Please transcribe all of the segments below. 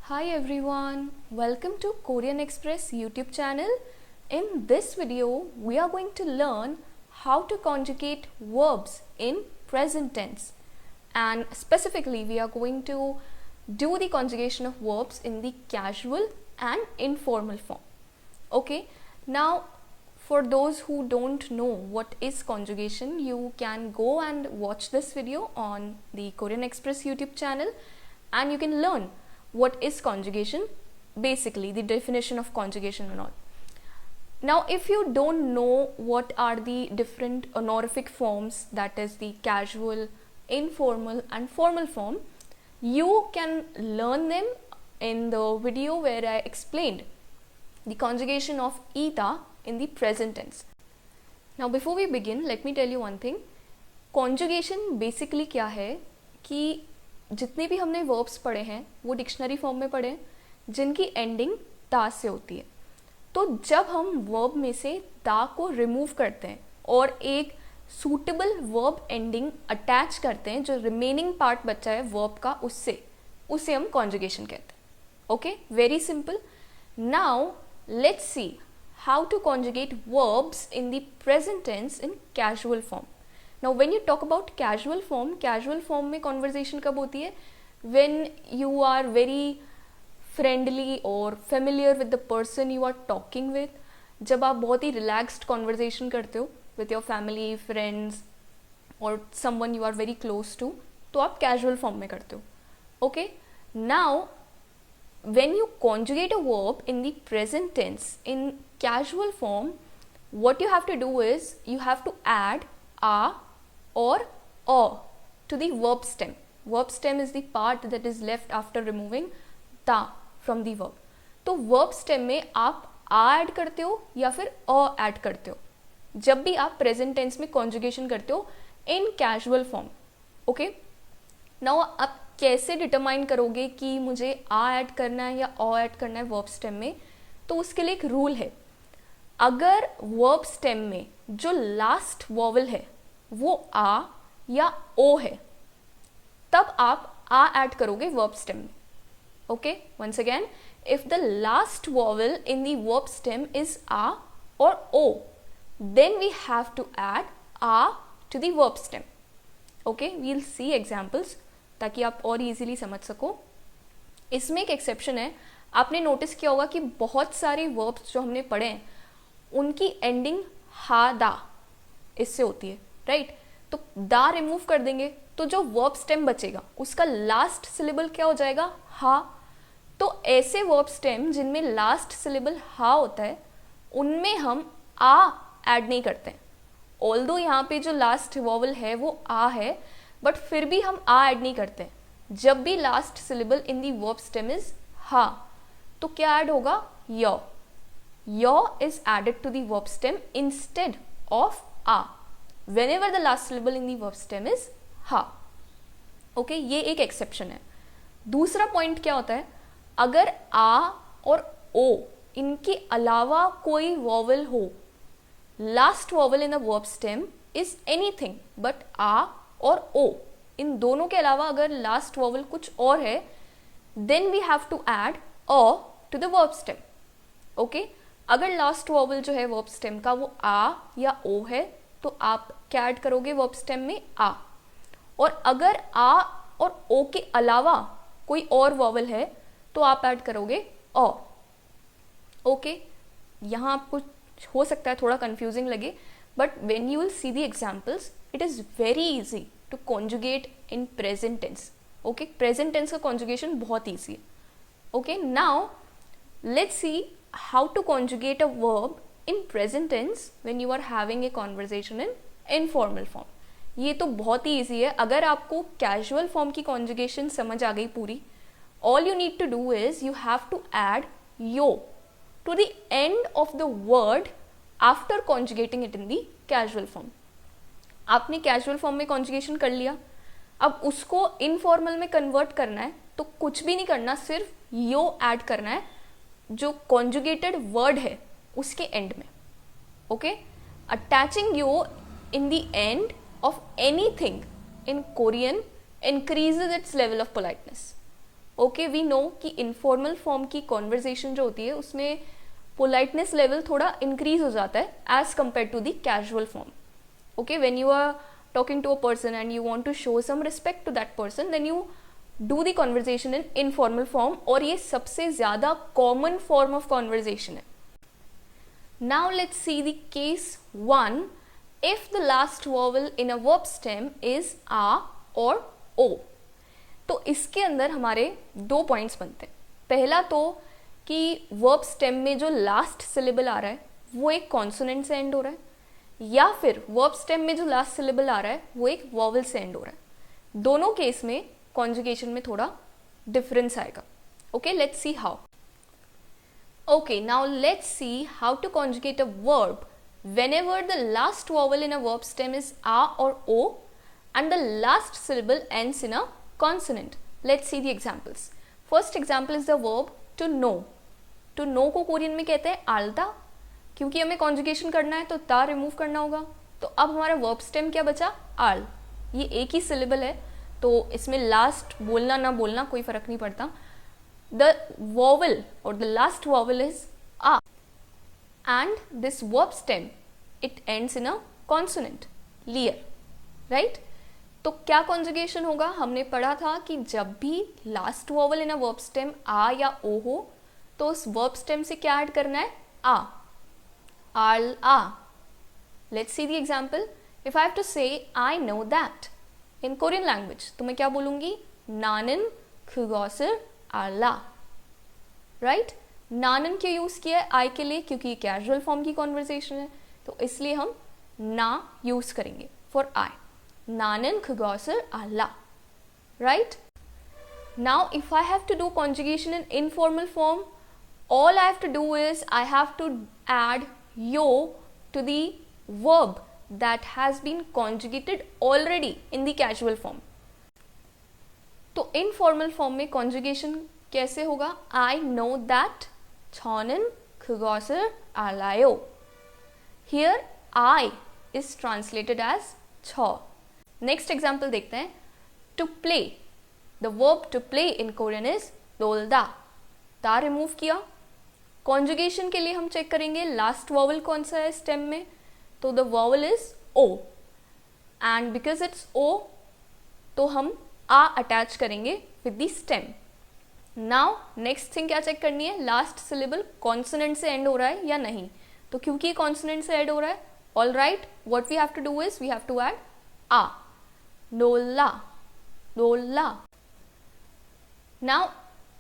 Hi everyone, welcome to Korean Express YouTube channel. In this video, we are going to learn how to conjugate verbs in present tense. And specifically, we are going to do the conjugation of verbs in the casual and informal form. Okay, now for those who don't know what is conjugation, you can go and watch this video on the Korean Express YouTube channel and you can learn what is conjugation, basically the definition of conjugation and all. Now if you don't know what are the different honorific forms, that is the casual, informal and formal form, you can learn them in the video where I explained the conjugation of ita in the present tense. Now before we begin, let me tell you one thing. Conjugation basically क्या है कि जितने भी हमने verbs पढ़े हैं वो dictionary form में पढ़े हैं जिनकी एंडिंग ता से होती है. तो जब हम वर्ब में से ता को रिमूव करते हैं और एक सूटेबल वर्ब एंडिंग अटैच करते हैं, जो रिमेनिंग पार्ट बचा है वर्ब का, उसे हम कॉन्जुगेशन कहते हैं. Okay, very simple. Now let's see how to conjugate verbs in the present tense in casual form. Now when you talk about casual form में conversation कब होती है? When you are very friendly or familiar with the person you are talking with. जब आप बहुत ही relaxed conversation करते हो with your family, friends or someone you are very close to, तो आप casual form में करते हो. Okay? Now when you conjugate a verb in the present tense in casual form, what you have to do is you have to add a or to the verb stem. Verb stem is the part that is left after removing ta from the verb. तो verb stem में आप a add करते हो या फिर a add करते हो जब भी आप present tense में conjugation करते हो in casual form. Okay? Now आप कैसे determine करोगे कि मुझे a ऐड करना है या a ऐड करना है verb stem में? तो उसके लिए एक रूल है. अगर verb stem में जो last vowel है वो आ या ओ है, तब आप आ ऐड करोगे वर्ब स्टेम में. Okay, once again, if the last vowel in the verb stem is आ और ओ, then we have to add आ to the verb stem. Okay, we will see examples ताकि आप और इजीली समझ सको. इसमें एक एक्सेप्शन है. आपने नोटिस किया होगा कि बहुत सारे वर्ब्स जो हमने पढ़े हैं उनकी एंडिंग हा दा इससे होती है, राइट? तो दा रिमूव कर देंगे तो जो वर्ब स्टेम बचेगा उसका लास्ट सिलेबल क्या हो जाएगा? हा. तो ऐसे वर्ब स्टेम जिनमें लास्ट सिलेबल हा होता है उनमें हम आ ऐड नहीं करते हैं. ऑल्दो यहाँ पे जो लास्ट वॉवल है वो आ है, बट फिर भी हम आ ऐड नहीं करते हैं. जब भी last syllable in the verb stem is हा, तो क्या ऐड होगा? यो. यो is added to the verb stem instead of आ whenever the last syllable in the verb stem is ha. Okay, ये एक एक्सेप्शन है. दूसरा पॉइंट क्या होता है? अगर आ और ओ इनके अलावा कोई वॉवल हो, last vowel in the verb stem is anything but आ और ओ, इन दोनों के अलावा अगर लास्ट वॉवल कुछ और है, then we have to add a to the verb stem. Okay, अगर लास्ट वॉवल जो है वर्ब स्टेम का वो आ या ओ है तो आप क्या ऐड करोगे वर्ब स्टेम में? आ. और अगर आ और ओ के अलावा कोई और वॉवल है तो आप ऐड करोगे अ. ओके, यहाँ आपको हो सकता है थोड़ा कंफ्यूजिंग लगे, but when you will see the examples it is very easy to conjugate in present tense. Okay, present tense का कॉन्जुगेशन बहुत ईजी है. Okay, now let's see how to conjugate a verb in present tense when you are having a conversation in informal form. ये तो बहुत ही easy है. अगर आपको casual form की conjugation समझ आ गई पूरी, all you need to do is you have to add yo to the end of the word after conjugating it in the casual form. आपने casual form में conjugation कर लिया, अब उसको informal में convert करना है तो कुछ भी नहीं करना, सिर्फ yo add करना है जो कॉन्जुगेटेड वर्ड है उसके एंड में. Okay, attaching yo in the end of anything in Korean increases its level of politeness. Okay, we know कि इनफॉर्मल फॉर्म की कॉन्वर्जेशन जो होती है उसमें पोलाइटनेस लेवल थोड़ा इंक्रीज हो जाता है as compare to the casual form. Okay, when you are talking to a person and you want to show some respect to that person, then you do the conversation in informal form, और ये सबसे ज़्यादा common form of conversation है. Now let's see the case 1. If the last vowel in a verb stem is a or o. तो इसके अंदर हमारे 2 points बनते हैं. पहला तो कि verb stem में जो लास्ट syllable आ रहा है वो एक कॉन्सोनेंट से एंड हो रहा है, या फिर वर्ब स्टेम में जो लास्ट सिलेबल आ रहा है वो एक वॉवल से एंड हो रहा है. दोनों केस में कॉन्जुगेशन में थोड़ा डिफरेंस आएगा. Okay, let's see how. Okay, now let's see how to conjugate a verb whenever the last vowel in a verb stem is a or o and the last syllable ends in a consonant. Let's see the examples. First example is the verb to know. To know को Korean में कहते हैं आल्ता. क्योंकि हमें conjugation करना है तो ता रिमूव करना होगा. तो अब हमारा वर्ब स्टेम क्या बचा? आल. ये एक ही सिलेबल है तो इसमें लास्ट बोलना ना बोलना कोई फर्क नहीं पड़ता. द वॉवल और the last vowel is a and this verb stem it ends in a consonant लियर, राइट. तो क्या कॉन्जुगेशन होगा? हमने पढ़ा था कि जब भी last vowel in a verb stem आ या ओ हो तो उस वर्ब स्टेम से क्या ऐड करना है? आ. I'll a. Let's see the example. If I have to say I know that in Korean language, तो मैं क्या बोलूँगी? 나는 그것을 알아. Right? नानन क्यों यूज़ किया है I के लिए? क्योंकि कैजुअल फॉर्म की कॉन्वर्जेशन है तो इसलिए हम ना यूज़ करेंगे for I. 나는 그것을 알아. Right? Now if I have to do conjugation in informal form, all I have to do is I have to add yo to the verb that has been conjugated already in the casual form. तो informal form में conjugation कैसे होगा? I know that 저는 그것을 알아요. Here I is translated as 저. Next example देखते हैं. To play. The verb to play in Korean is 놀다. ता remove किया. Conjugation के लिए हम चेक करेंगे लास्ट वॉवल कौन सा है स्टेम में. तो द वॉवल इज ओ एंड बिकॉज इट्स ओ तो हम आ अटैच करेंगे with the stem. Now next thing क्या चेक करनी है? लास्ट सिलेबल कॉन्सोनेंट से एंड हो रहा है या नहीं. तो क्योंकि कॉन्सोनेंट से एंड हो रहा है, all right, what we have to do is we have to add आ. नोला नोला. Now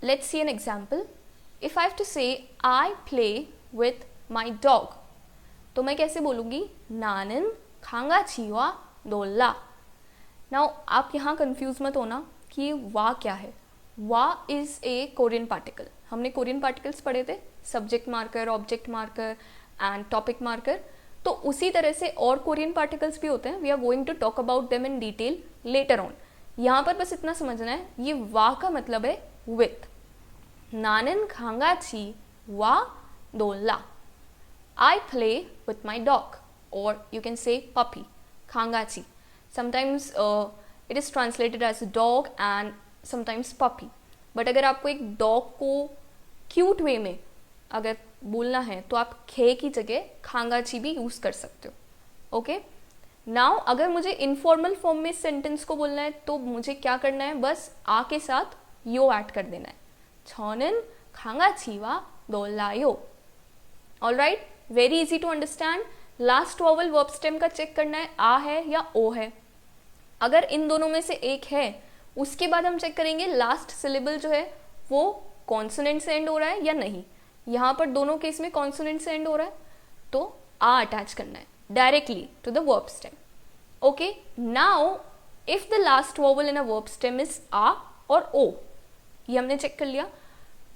let's see an example. If I have to say I play with my dog, तो मैं कैसे बोलूँगी? 나는 강아지와 놀아. Now आप यहाँ कंफ्यूज मत होना कि वा क्या है. वा इज ए कोरियन पार्टिकल. हमने कोरियन पार्टिकल्स पढ़े थे, subject marker, object marker and topic marker. तो उसी तरह से और कोरियन पार्टिकल्स भी होते हैं. We are going to talk about them in detail later on. यहाँ पर बस इतना समझना है, ये वा का मतलब है with. 나는 강아지와 놀아. I play with my dog, or you can say puppy, 강아지. Sometimes it is translated as dog and sometimes puppy. But अगर आपको एक dog को cute way में अगर बोलना है तो आप खे की जगह खांगाची भी यूज़ कर सकते हो. ओके, नाउ अगर मुझे इनफॉर्मल फॉर्म में सेंटेंस को बोलना है तो मुझे क्या करना है? बस आ के साथ यो ऐड कर देना है. 저는 강아지와 놀아요. Alright, very easy to understand. Last vowel verb stem का चेक करना है आ है या ओ है. अगर इन दोनों में से एक है उसके बाद हम चेक करेंगे लास्ट सिलेबल जो है वो कॉन्सोनेंट से एंड हो रहा है या नहीं. यहाँ पर दोनों केस में कॉन्सोनेंट से एंड हो रहा है तो आ अटैच करना है directly to the verb stem. Okay, now if the last vowel in a verb stem is आ और ओ, ये हमने चेक कर लिया.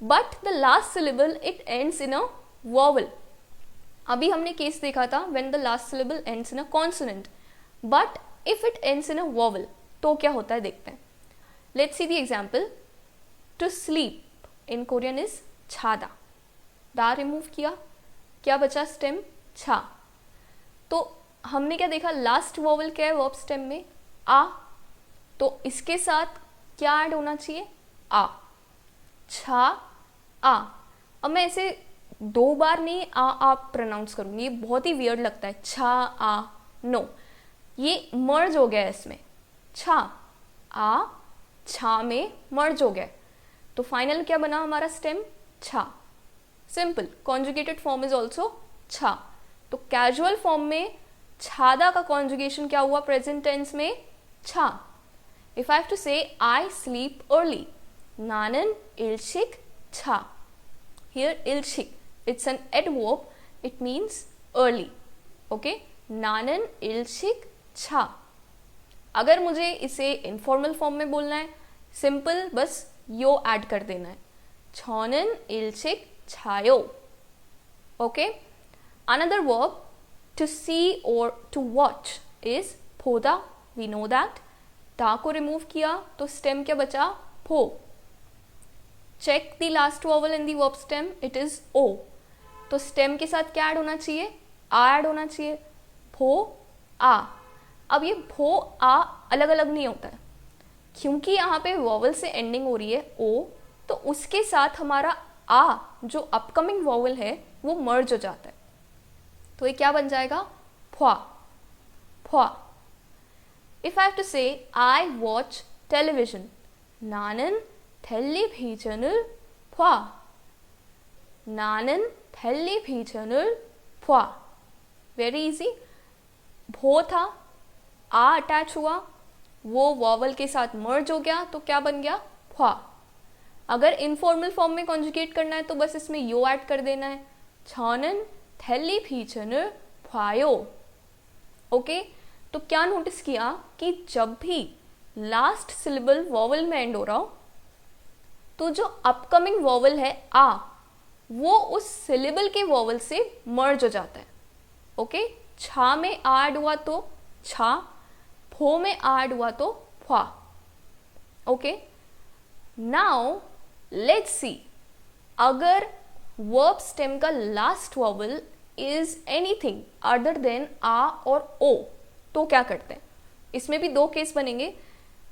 But the last syllable it ends in a vowel. अभी हमने केस देखा था when the last syllable ends in a consonant. But if it ends in a vowel तो क्या होता है देखते हैं. Let's see the example. To sleep in Korean is छादा. दा रिमूव किया, क्या बचा स्टेम? छा. तो हमने क्या देखा? लास्ट वॉवल क्या है वर्ब स्टेम में? आ. तो इसके साथ क्या ऐड होना चाहिए? आ. छा आ। अब मैं ऐसे 2 बार नहीं आ प्रोनाउंस करूंगी, ये बहुत ही वियर्ड लगता है, छा आ, नो, ये मर्ज हो गया है इसमें, छा आ छा में मर्ज हो गया, तो फाइनल क्या बना हमारा स्टेम, छा। Simple. Conjugated form is also छा। तो कैजुअल फॉर्म में छादा का कॉन्जुगेशन क्या हुआ प्रेजेंट टेंस में, छा। If I have to say I sleep early, नानन इल्शिक छा। हियर इल्शिक, it's an adverb, it means early, okay? नानन इल्शिक छा। अगर मुझे इसे इनफॉर्मल फॉर्म में बोलना है, सिंपल, बस यो ऐड कर देना है, छौनन इल्शिक छायो, okay? Another verb to see और टू वॉच इज फोदा, वी नो दैट। टा को रिमूव किया तो स्टेम क्या बचा, फो। Check the last vowel in the verb stem, it is ओ। तो स्टेम के साथ क्या ऐड होना चाहिए, आ ऐड होना चाहिए, फो आ। अब ये फो आ अलग अलग नहीं होता है, क्योंकि यहाँ पे वॉवल से एंडिंग हो रही है ओ, तो उसके साथ हमारा आ जो अपकमिंग वॉवल है वो मर्ज हो जाता है, तो ये क्या बन जाएगा, फ्वा, फ्वा। If I have to say I watch television, नानन 텔레비전을 봐, 나는 텔레비전을 봐। Very easy. भो था, आ अटैच हुआ, वो वॉवल के साथ मर्ज हो गया, तो क्या बन गया, फ्वा। अगर इनफॉर्मल फॉर्म में कॉन्जुगेट करना है तो बस इसमें यो ऐड कर देना है, छानन 텔레비전을 봐요। ओके, तो क्या नोटिस किया कि जब भी लास्ट सिलेबल वॉवल में एंड हो रहा हो, तो जो अपकमिंग वॉवल है आ, वो उस सिलेबल के वॉवल से मर्ज हो जाता है, ओके? छा में ऐड हुआ तो छा, फो में ऐड हुआ तो फ्वा, ओके? नाउ लेट्स सी, अगर वर्ब स्टेम का last vowel is anything other than आ और ओ, तो क्या करते हैं? इसमें भी 2 केस बनेंगे।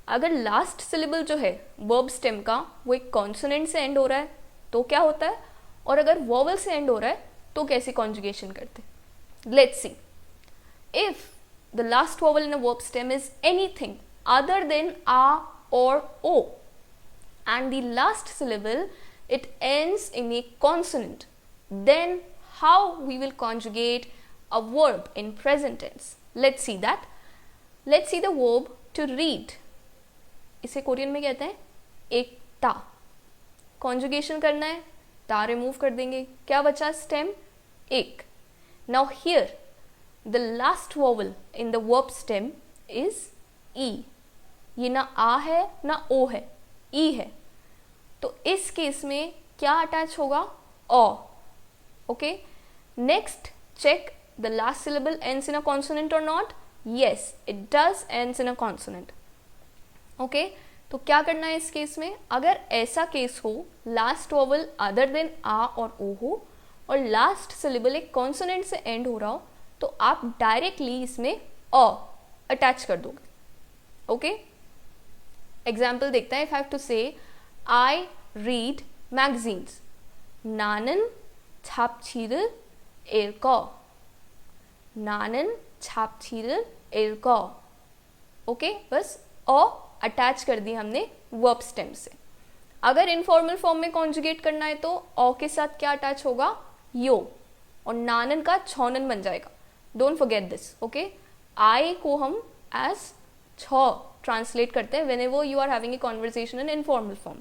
अगर लास्ट सिलेबल जो है वर्ब स्टेम का वो एक कॉन्सोनेंट से एंड हो रहा है तो क्या होता है, और अगर वॉवल से एंड हो रहा है तो कैसे कॉन्जुगेशन करते हैं? Let's see. If the last vowel in a verb stem is anything other than आ और ओ and the last syllable it ends in a consonant, then how we will conjugate a verb in present tense? Let's see that. Let's see the verb to read. इसे Korean में कहते हैं एक ता। Conjugation करना है, ता रिमूव कर देंगे, क्या बचा, स्टेम एक। Now here the last vowel in the verb stem is ई। ये ना आ है ना ओ है, ई है, तो इस केस में क्या अटैच होगा, ओ, okay? Next, check the last syllable ends in a consonant और not. Yes, it does ends in a consonant, okay? तो क्या करना है इस केस में, अगर ऐसा केस हो लास्ट वॉवल अदर देन आ और ओ हो और लास्ट सिलेबल एक कॉन्सोनेंट से एंड हो रहा हो, तो आप डायरेक्टली इसमें अ अटैच कर दोगे, ओके? एग्जाम्पल देखते हैं। इफ आई हैव टू से I read magazines. 나는 잡지를 읽어. 나는 잡지를 읽어. ओके, बस ओ अटैच कर दी हमने वर्ब स्टेम से। अगर इनफॉर्मल फॉर्म में कॉन्जुगेट करना है तो ओ के साथ क्या अटैच होगा, यो, और नानन का छौनन बन जाएगा। Don't forget this, okay? I को हम एज छ ट्रांसलेट करते हैं whenever you are having a conversation in informal form.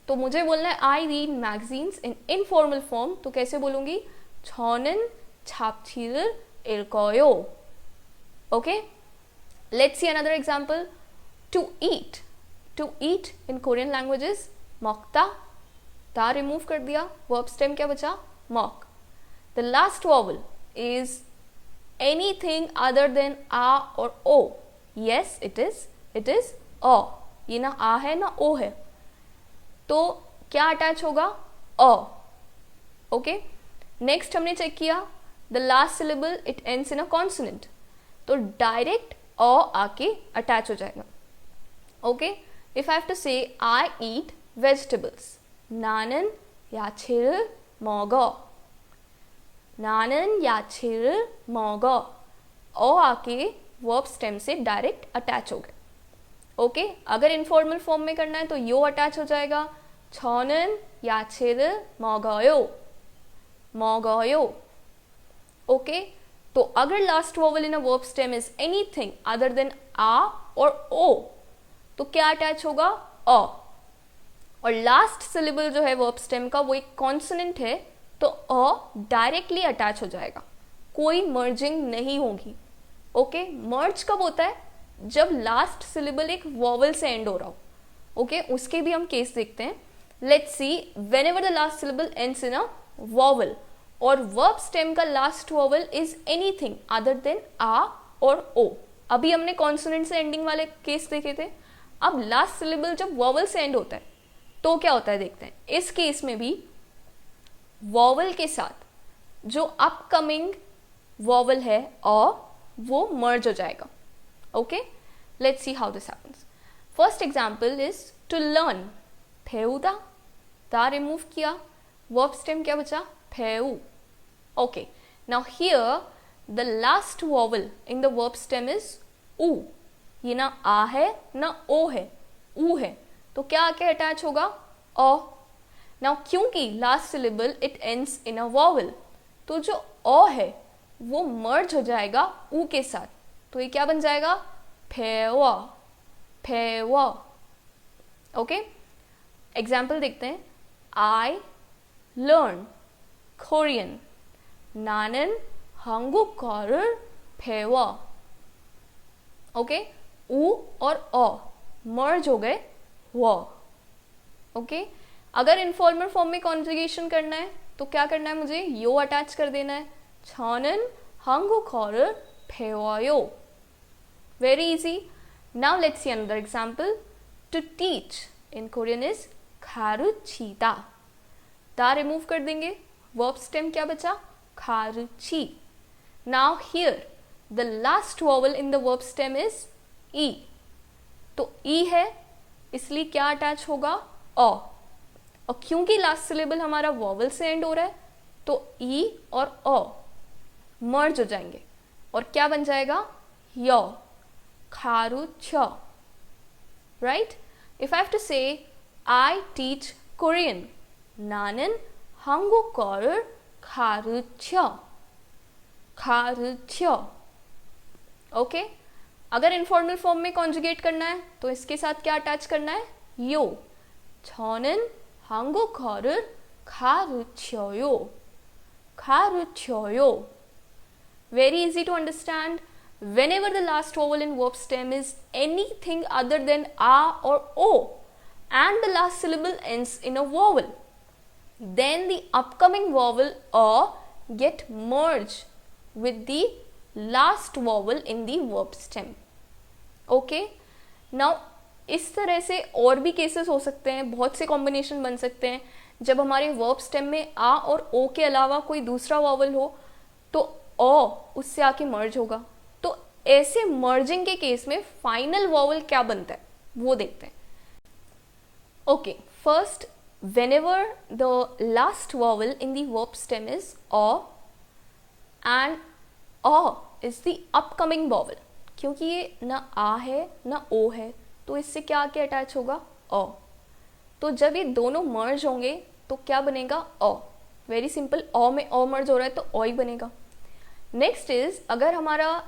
तो मुझे बोलना है I read magazines in informal form, तो कैसे बोलूंगी, 저는 잡지를 읽어요। Okay, let's see another example. To eat, to eat in Korean language is 먹다, ता रिमूव कर दिया, वर्ब स्टेम क्या बचा, 먹। The last vowel is anything other than आ और ओ। यस, इट इज ओ। ये ना आ है ना ओ है, तो क्या अटैच होगा, अ, ओके? नेक्स्ट हमने चेक किया the last syllable it ends in a consonant, तो डायरेक्ट अ आके अटैच हो जाएगा, okay? If I have to say I eat vegetables, 나는 야채를 먹어. नानन याछिर मोगो ओ आके वर्ब स्टेम से डायरेक्ट अटैच हो गए. ओके, अगर इनफॉर्मल फॉर्म में करना है तो यो अटैच हो जाएगा. छनन याछिर मोगोयो, मोगोयो. ओके, तो अगर last vowel in a verb stem is anything other than आ और ओ तो क्या अटैच होगा? अ. और लास्ट सिलेबल जो है वर्ब स्टेम का वो एक कॉन्सोनेंट है तो अ डायरेक्टली अटैच हो जाएगा, कोई मर्जिंग नहीं होगी. ओके, मर्ज कब होता है? जब लास्ट सिलेबल एक वॉवल से एंड हो रहा हो. ओके, उसके भी हम केस देखते हैं. Let's see, whenever the last syllable ends in a vowel और वर्ब स्टेम का last vowel is anything other than आ और ओ. अभी हमने कॉन्सोनेंट से एंडिंग वाले केस देखे थे. अब लास्ट सिलेबल जब वॉवल से एंड होता है तो क्या होता है देखते हैं. इस केस में भी वॉवल के साथ जो अपकमिंग वॉवल है अ वो मर्ज हो जाएगा. Okay, let's see how this happens. First example is to learn. फेउदा, दा रिमूव किया, वर्ब स्टेम क्या बचा? फेउ. Okay, now here the last vowel in the verb stem is उ. ये ना आ है ना ओ है, उ है, तो क्या आके अटैच होगा? अ. नाउ क्योंकि last syllable it ends in a vowel तो जो अ है वो मर्ज हो जाएगा उ के साथ, तो ये क्या बन जाएगा? फेवा, फेवा. ओके, एग्जाम्पल देखते हैं. I learn Korean. नानन 한국어를 배워. ओके, उ और अ मर्ज हो गए व. ओके, अगर इनफॉर्मल फॉर्म में कॉन्जुगेशन करना है तो क्या करना है मुझे? यो अटैच कर देना है. 저는 한국어를 배워요. Very easy. Now let's see another example. To teach in Korean is 가르치다. दा रिमूव कर देंगे, वर्ब स्टेम क्या बचा? 가르치. Now here the last vowel in the verb stem is e. तो e है इसलिए क्या अटैच होगा? अ. और क्योंकि लास्ट सिलेबल हमारा वॉवल से एंड हो रहा है तो ई और अ मर्ज हो जाएंगे और क्या बन जाएगा? य. खारुच्य. Right? If I have to say I teach Korean. 나는 한국어를 가르쳐. 가르쳐. Okay, अगर इनफॉर्मल फॉर्म में कॉन्जुगेट करना है तो इसके साथ क्या अटैच करना है? यो. 저는 한국어를 가르쳐요. 가르쳐요. Very easy to understand. Whenever the last vowel in verb stem is anything other than a or o and the last syllable ends in a vowel, then the upcoming vowel a get merged with the last vowel in the verb stem. Okay? Now इस तरह से और भी cases हो सकते हैं, बहुत से कॉम्बिनेशन बन सकते हैं. जब हमारे वर्ब स्टेम में आ और ओ के अलावा कोई दूसरा वॉवल हो तो अ उससे आके मर्ज होगा. तो ऐसे मर्जिंग के केस में फाइनल वॉवल क्या बनता है वो देखते हैं. Okay, first, whenever the last vowel in the verb stem is a and a is the upcoming vowel, क्योंकि ये ना आ है ना ओ है तो इससे क्या आके अटैच होगा? अ. तो जब ये दोनों मर्ज होंगे तो क्या बनेगा? अ. वेरी सिंपल, अ में अ मर्ज हो रहा है तो अ ही बनेगा. नेक्स्ट इज, अगर हमारा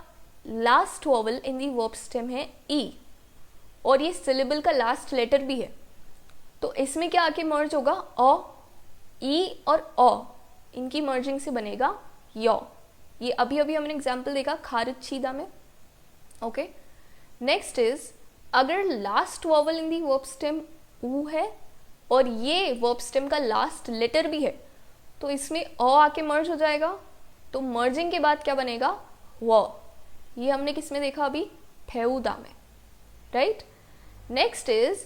last vowel in the verb stem है ई और ये सिलेबल का लास्ट लेटर भी है तो इसमें क्या आके मर्ज होगा? अ. ई और अ इनकी मर्जिंग से बनेगा य. ये अभी अभी हमने एग्जाम्पल देखा खारुच्छीदा में. ओके, नेक्स्ट इज, अगर last vowel in the verb stem ऊ है और ये वर्ब स्टेम का लास्ट लेटर भी है तो इसमें अ आके मर्ज हो जाएगा. तो मर्जिंग के बाद क्या बनेगा? व. ये हमने किस में देखा अभी? फेउदा में. Right? Next is,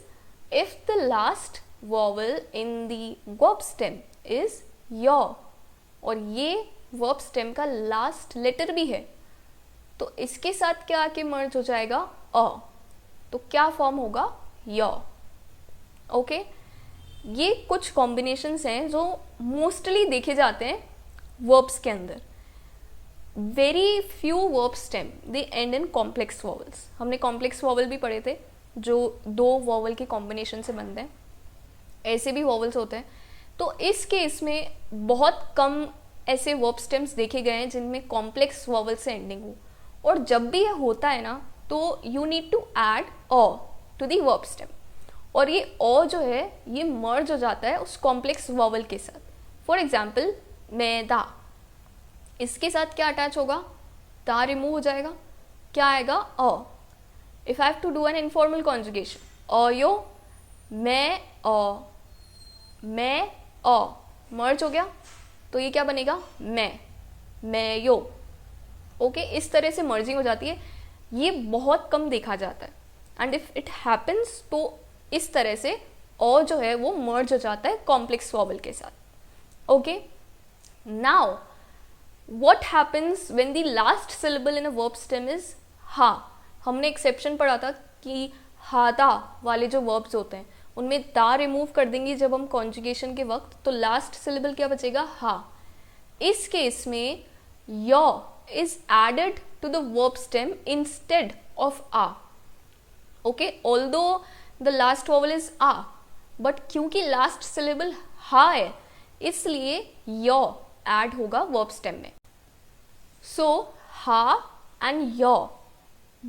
if the last vowel in the verb stem is य और ये वर्ब स्टेम का लास्ट लेटर भी है तो इसके साथ क्या आके मर्ज हो जाएगा? अ. तो क्या फॉर्म होगा? य. ओके, ये कुछ कॉम्बिनेशंस हैं जो मोस्टली देखे जाते हैं वर्ब्स के अंदर. Very few verb stem they and in complex vowels. हमने कॉम्प्लेक्स वॉवल भी पढ़े थे जो दो वॉवल के कॉम्बिनेशन से बनते हैं. ऐसे भी वॉवल्स होते हैं. तो इस केस में बहुत कम ऐसे वर्ब स्टेम्स देखे गए हैं जिनमें कॉम्प्लेक्स वॉवल से एंडिंग हो. और जब भी ये होता है ना तो you need to add a to the verb stem. और ये अ जो है ये मर्ज हो जाता है उस कॉम्प्लेक्स वॉवल के साथ. फॉर एग्जाम्पल मैदा, इसके साथ क्या अटैच होगा? दा रिमूव हो जाएगा. क्या आएगा? अ. If I have to do an informal conjugation, अयो, मैं अ मर्ज हो गया तो ये क्या बनेगा? मैं यो. ओके, इस तरह से मर्जिंग हो जाती है. ये बहुत कम देखा जाता है. एंड इफ इट हैपन्स तो इस तरह से अ जो है वो मर्ज हो जाता है कॉम्प्लेक्स वॉवल के साथ. Okay, now what happens when the last syllable in a verb stem is हा. हमने एक्सेप्शन पढ़ा था कि हादा वाले जो वर्ब्स होते हैं उनमें दा रिमूव कर देंगे जब हम कॉन्जुगेशन के वक्त, तो लास्ट सिलेबल क्या बचेगा? हा. इस केस में यो is added to the verb stem instead of आ. Okay, although the last vowel is आ, बट क्योंकि लास्ट सिलेबल हा है इसलिए यो ऐड होगा वर्ब स्टेम में. So ha and yo,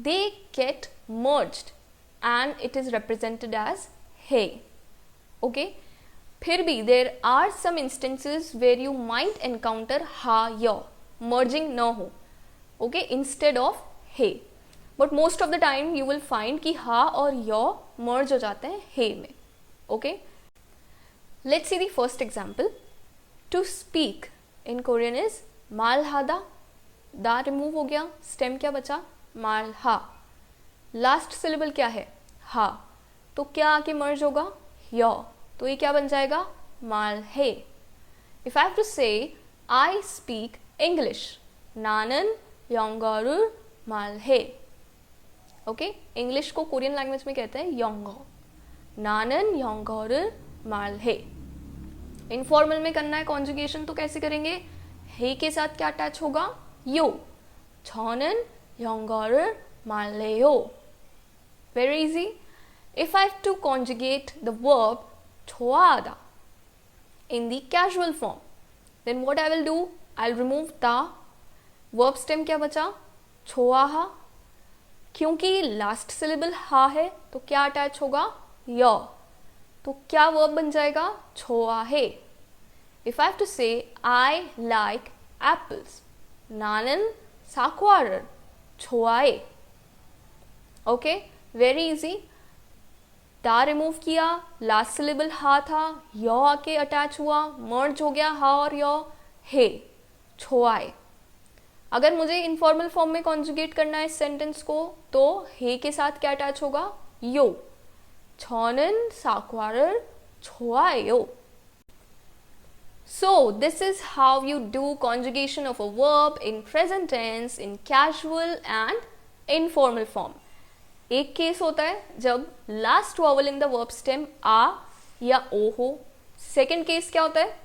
they get merged and it is represented as hey. Okay, फिर भी there are some instances where you might encounter ha yo merging न हो. Okay, instead of hey, but most of the time you will find कि ha और yo merge हो जाते हैं hey में. Okay, let's see the first example. To speak in Korean is malhada. दा remove हो गया, स्टेम क्या बचा? माल हा. लास्ट सिलेबल क्या है? हा. तो क्या आके मर्ज होगा? यो. तो ये क्या बन जाएगा? माल हे. If I have to say I speak English, नानन योंगोरुर माल हे. ओके, इंग्लिश को कोरियन लैंग्वेज में कहते हैं योंगो. नानन योंगोरुर माल हे. इनफॉर्मल में करना है कॉन्जुगेशन तो कैसे करेंगे? हे के साथ क्या अटैच होगा? यो. 저는 영어를 말해요. Very easy. If I have to conjugate the verb 좋아하다 in the casual form, then what I will do? I'll remove the verb stem. क्या बचा? 좋아하. क्योंकि लास्ट सिलेबल हा है तो क्या अटैच होगा? य. तो क्या वर्ब बन जाएगा? 좋아해. If I have to say I like apples, 나는 사과를 좋아해. Okay, very easy. दा रिमूव किया, लास्ट सिलेबल हा था, यो आके अटैच हुआ, मर्ज हो गया हा और यो, हे, छोआए. अगर मुझे इनफॉर्मल फॉर्म में कॉन्जुगेट करना है इस सेंटेंस को तो हे के साथ क्या अटैच होगा? यो. 저는 사과를 좋아해요. So this is how you do conjugation of a verb in present tense, in casual and informal form. एक केस होता है जब last vowel in the verb stem आ या ओ हो. सेकेंड केस क्या होता है?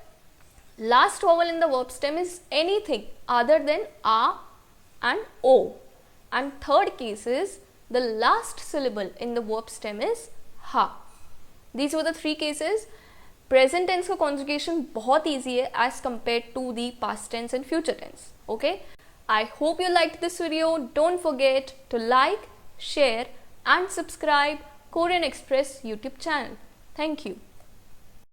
Last vowel in the verb stem is anything other than आ एंड ओ. And third case is the last syllable in the verb stem is हा. These were the three cases. Present tense का conjugation बहुत easy है as compare to the past tense and future tense. Okay, I hope you like this video. Don't forget to like, share and subscribe Korean Express YouTube channel. Thank you.